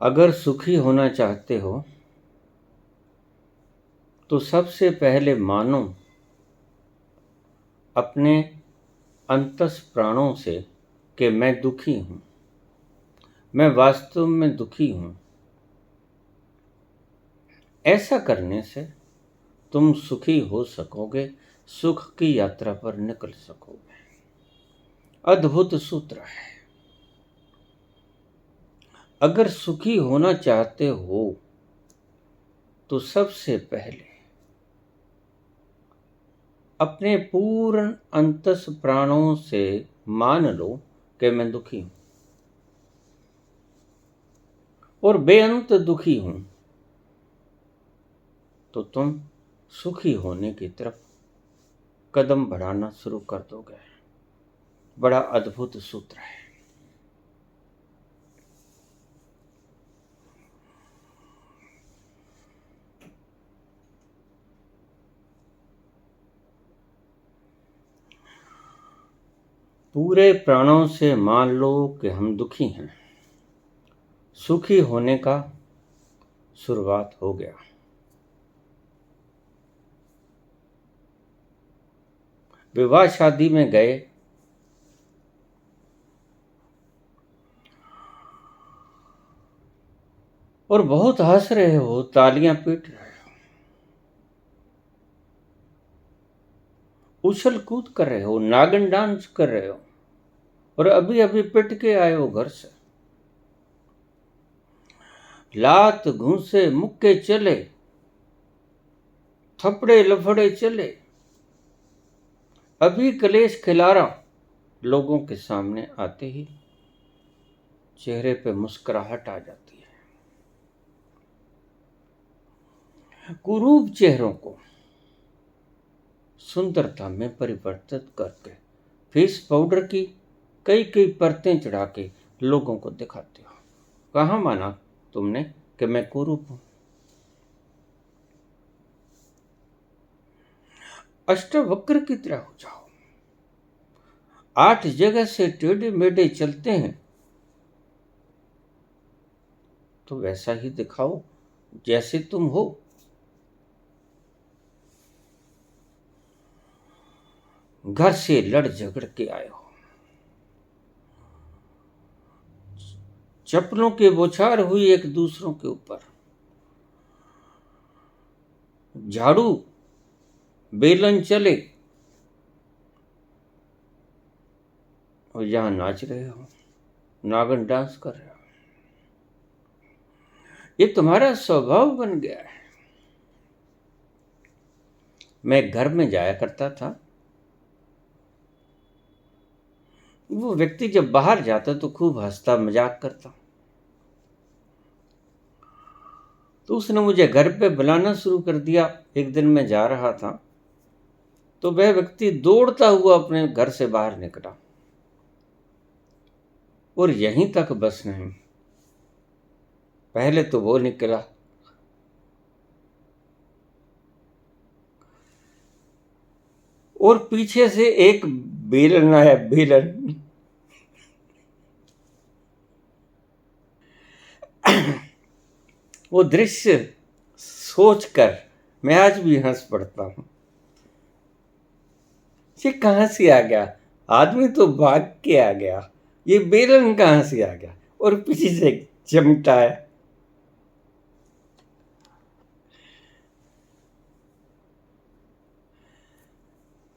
अगर सुखी होना चाहते हो तो सबसे पहले मानो अपने अंतस प्राणों से कि मैं दुखी हूं, मैं वास्तव में दुखी हूं। ऐसा करने से तुम सुखी हो सकोगे, सुख की यात्रा पर निकल सकोगे। अद्भुत सूत्र है। अगर सुखी होना चाहते हो तो सबसे पहले अपने पूर्ण अंतस प्राणों से मान लो कि मैं दुखी हूं और बेअंत दुखी हूं, तो तुम सुखी होने की तरफ कदम बढ़ाना शुरू कर दोगे। बड़ा अद्भुत सूत्र है। पूरे प्राणों से मान लो कि हम दुखी हैं। सुखी होने का शुरुआत हो गया। विवाह शादी में गए, और बहुत हंस रहे हो, तालियां पीट रहे हो, उछल कूद कर रहे हो, नागिन डांस कर रहे हो, और अभी अभी पिट के आए हो घर से। लात घूंसे मुक्के चले, थपड़े लफड़े चले, अभी कलेश खिलारा। लोगों के सामने आते ही चेहरे पे मुस्कुराहट आ जाती है। कुरूप चेहरों को सुंदरता में परिवर्तित करके फेस पाउडर की कई कई परतें चढ़ा के लोगों को दिखाते हो। कहाँ माना तुमने कि मैं कुरूप हूं? अष्टवक्र की तरह हो जाओ। 8 जगह से टेढ़े मेढ़े चलते हैं तो वैसा ही दिखाओ जैसे तुम हो। घर से लड़ झगड़ के आए हो, चप्पलों के बौछार हुई एक दूसरों के ऊपर, झाड़ू बेलन चले, और यहां नाच रहे हो, नागिन डांस कर रहे हो। ये तुम्हारा स्वभाव बन गया है। मैं घर में जाया करता था, वो व्यक्ति जब बाहर जाता तो खूब हंसता मजाक करता, तो उसने मुझे घर पे बुलाना शुरू कर दिया। एक दिन मैं जा रहा था तो वह व्यक्ति दौड़ता हुआ अपने घर से बाहर निकला, और यहीं तक बस नहीं, पहले तो वो निकला, और पीछे से एक बेलन आया, बेलन। वो दृश्य सोचकर मैं आज भी हंस पड़ता हूं। ये कहां से आ गया? आदमी तो भाग के आ गया, ये बेलन कहां से आ गया? और पीछे से चिमटा है।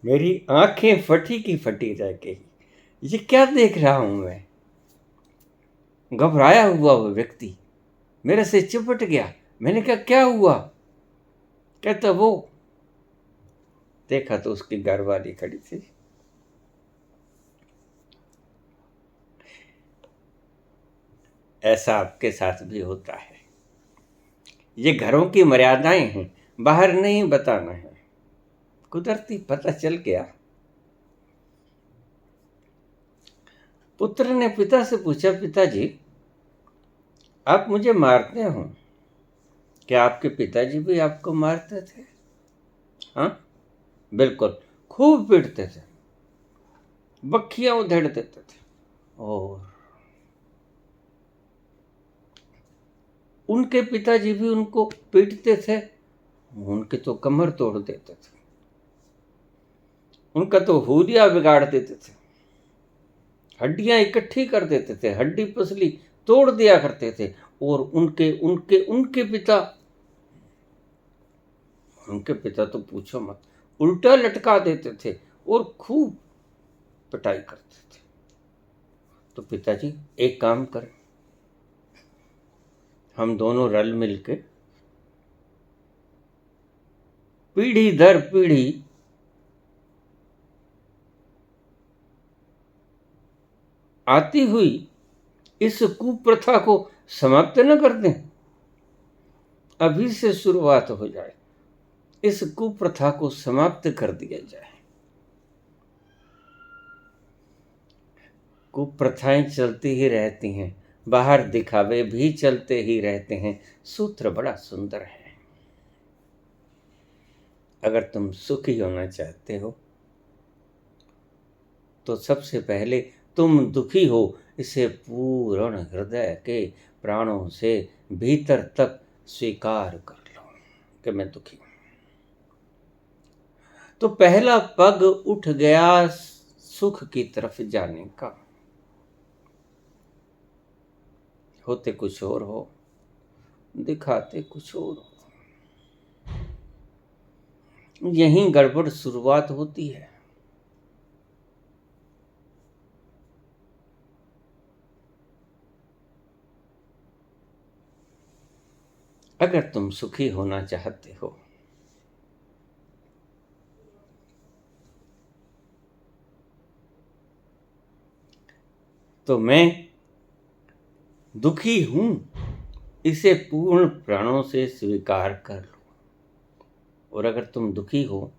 मेरी आंखें फटी की फटी रह गई। ये क्या देख रहा हूं मैं? घबराया हुआ वो व्यक्ति मेरे से चिपट गया। मैंने कहा क्या हुआ? कहता वो, देखा तो उसकी घरवाली खड़ी थी। ऐसा आपके साथ भी होता है। ये घरों की मर्यादाएं हैं, बाहर नहीं बताना है। कुदरती पता चल गया। पुत्र ने पिता से पूछा, पिताजी आप मुझे मारते हो, क्या आपके पिताजी भी आपको मारते थे? हाँ बिल्कुल, खूब पीटते थे, बखियां उधेड़ देते थे। और उनके पिताजी भी उनको पीटते थे, उनके तो कमर तोड़ देते थे, उनका तो हुलिया बिगाड़ देते थे, हड्डियां इकट्ठी कर देते थे, हड्डी पसली तोड़ दिया करते थे। और उनके उनके उनके पिता उनके पिता तो पूछो मत, उल्टा लटका देते थे और खूब पिटाई करते थे। तो पिताजी एक काम करें, हम दोनों रल मिलके पीढ़ी दर पीढ़ी आती हुई इस कुप्रथा को समाप्त न कर दें। अभी से शुरुआत हो जाए, इस कुप्रथा को समाप्त कर दिया जाए। कुप्रथाएं चलती ही रहती हैं, बाहर दिखावे भी चलते ही रहते हैं। सूत्र बड़ा सुंदर है। अगर तुम सुखी होना चाहते हो तो सबसे पहले तुम दुखी हो इसे पूर्ण हृदय के प्राणों से भीतर तक स्वीकार कर लो कि मैं दुखी हूं। तो पहला पग उठ गया सुख की तरफ जाने का। होते कुछ और हो, दिखाते कुछ और हो। यहीं गड़बड़ शुरुआत होती है। अगर तुम सुखी होना चाहते हो तो मैं दुखी हूं इसे पूर्ण प्राणों से स्वीकार कर लो। और अगर तुम दुखी हो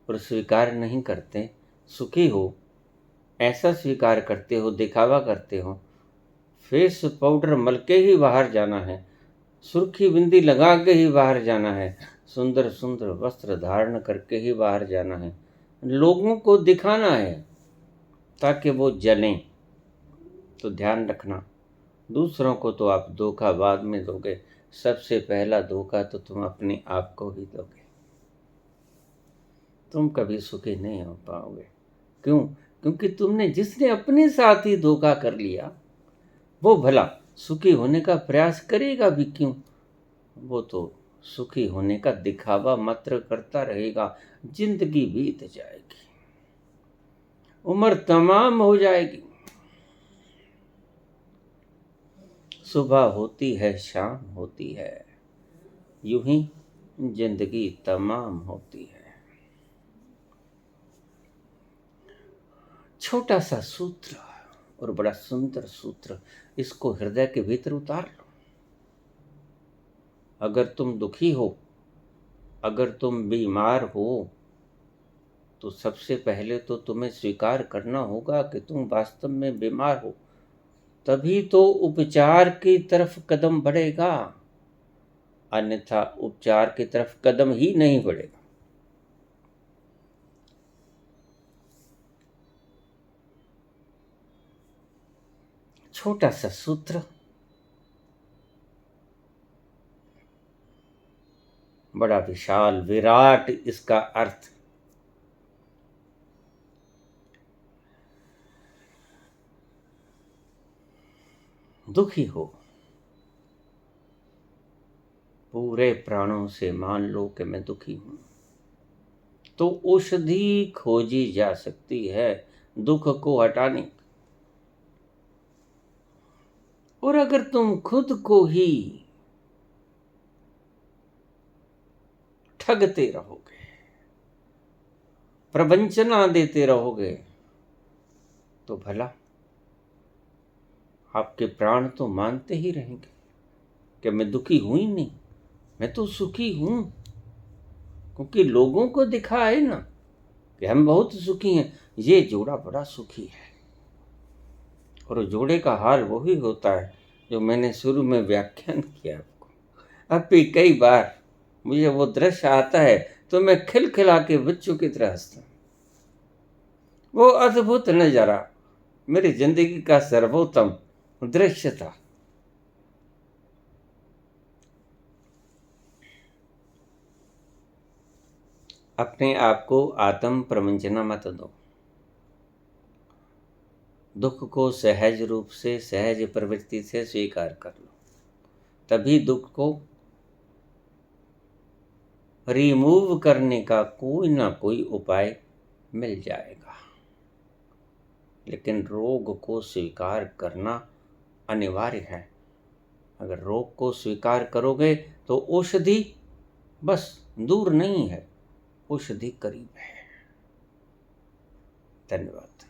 और स्वीकार नहीं करते, सुखी हो ऐसा स्वीकार करते हो, दिखावा करते हो, फेस पाउडर मल के ही बाहर जाना है, सुर्खी बिंदी लगा के ही बाहर जाना है, सुंदर सुंदर वस्त्र धारण करके ही बाहर जाना है, लोगों को दिखाना है ताकि वो जलें। तो ध्यान रखना, दूसरों को तो आप धोखा बाद में दोगे, सबसे पहला धोखा तो तुम अपने आप को ही दोगे। तुम कभी सुखी नहीं हो पाओगे। क्यों? क्योंकि तुमने जिसने अपने साथ ही धोखा कर लिया वो भला सुखी होने का प्रयास करेगा भी क्यों? वो तो सुखी होने का दिखावा मात्र करता रहेगा। जिंदगी बीत जाएगी, उम्र तमाम हो जाएगी, सुबह होती है, शाम होती है, यूं ही जिंदगी तमाम होती है। छोटा सा सूत्र और बड़ा सुंदर सूत्र, इसको हृदय के भीतर उतार लो। अगर तुम दुखी हो, अगर तुम बीमार हो, तो सबसे पहले तो तुम्हें स्वीकार करना होगा कि तुम वास्तव में बीमार हो। तभी तो उपचार की तरफ कदम बढ़ेगा, अन्यथा उपचार की तरफ कदम ही नहीं बढ़ेगा। छोटा सा सूत्र, बड़ा विशाल विराट इसका अर्थ। दुखी हो, पूरे प्राणों से मान लो कि मैं दुखी हूं, तो औषधि खोजी जा सकती है दुख को हटाने की। और अगर तुम खुद को ही ठगते रहोगे, प्रवंचना देते रहोगे, तो भला आपके प्राण तो मानते ही रहेंगे कि मैं दुखी हूं ही नहीं, मैं तो सुखी हूं। क्योंकि लोगों को दिखा है ना कि हम बहुत सुखी हैं, ये जोड़ा बड़ा सुखी है। और जोड़े का हाल वही होता है जो मैंने शुरू में व्याख्यान किया आपको। अब भी कई बार मुझे वो दृश्य आता है तो मैं खिलखिला के बच्चों की तरह हंसता हूं। वो अद्भुत नजारा मेरी जिंदगी का सर्वोत्तम दृश्य था। अपने आप को आत्म प्रवंचना मत दो। दुख को सहज रूप से, सहज प्रवृत्ति से स्वीकार कर लो, तभी दुख को रिमूव करने का कोई ना कोई उपाय मिल जाएगा। लेकिन रोग को स्वीकार करना अनिवार्य है। अगर रोग को स्वीकार करोगे तो औषधि बस दूर नहीं है, औषधि करीब है। धन्यवाद।